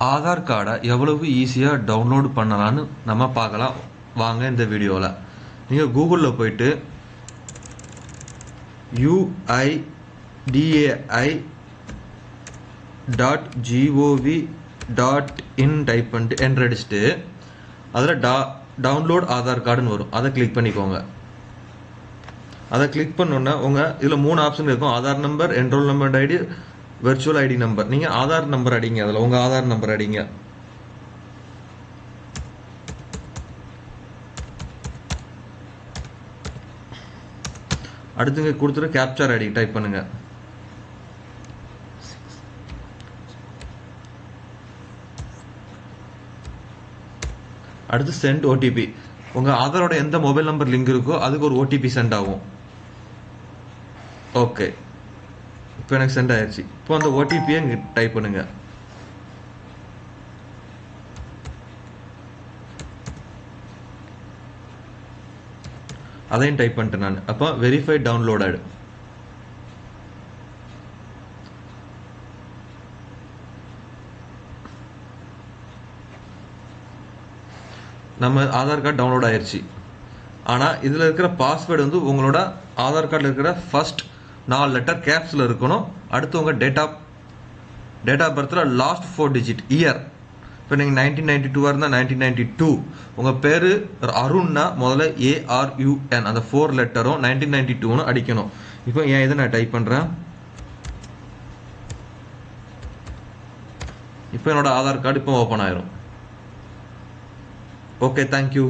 ஆதார் கார்டை எவ்வளவு ஈஸியாக டவுன்லோட் பண்ணலான்னு நம்ம பார்க்கலாம் வாங்க இந்த வீடியோவில். நீங்கள் கூகுளில் போயிட்டு UIDAI.gov.in டைப் பண்ணிட்டு என்ட்ரு அடிச்சுட்டு அதில் டவுன்லோட் ஆதார் கார்டுன்னு வரும். அதை கிளிக் பண்ணிக்கோங்க. அதை கிளிக் பண்ணோன்னா உங்கள் இதில் 3 ஆப்ஷன் இருக்கும். Aadhaar number, enrolment ID, virtual ID number. நீங்கள் ஆதார் நம்பர் அடிங்க. அதில் உங்கள் ஆதார் நம்பர் அடிங்க. அடுத்துங்க கொடுத்துட்டு கேப்சர் ஐடி டைப் பண்ணுங்க. அடுத்து சென்ட் ஓடிபி. உங்கள் ஆதாரோட எந்த மொபைல் நம்பர் லிங்க் இருக்கோ அதுக்கு ஒரு ஓடிபி சென்ட் ஆகும். ஓகே, இப்போ எனக்கு சென்ட் ஆயிடுச்சு. இப்போ அந்த ஓடிபியை இங்கே டைப் பண்ணுங்க. அதையும் டைப் பண்ணிட்டேன் நான். அப்போ வெரிஃபைட் டவுன்லோடட். நம்ம ஆதார் கார்டு டவுன்லோட் ஆயிடுச்சு. ஆனால் இதில் இருக்கிற பாஸ்வேர்டு வந்து உங்களோட ஆதார் கார்டில் இருக்கிற ஃபர்ஸ்ட் 4 லெட்டர் கேப்ஸில் இருக்கணும். அடுத்து உங்கள் டேட் ஆஃப் பர்த்தில் லாஸ்ட் 4 டிஜிட் இயர். இப்போ நீங்கள் 1992 இருந்தால் 1992. உங்கள் பேர் அருண்னா முதல்ல ARUN அந்த 4 லெட்டரும் 1992ன்னு அடிக்கணும். இப்போ ஏன் இதை நான் டைப் பண்ணுறேன். இப்போ என்னோட ஆதார் கார்டு இப்போ ஓப்பன் ஆயிரும். Okay, thank you.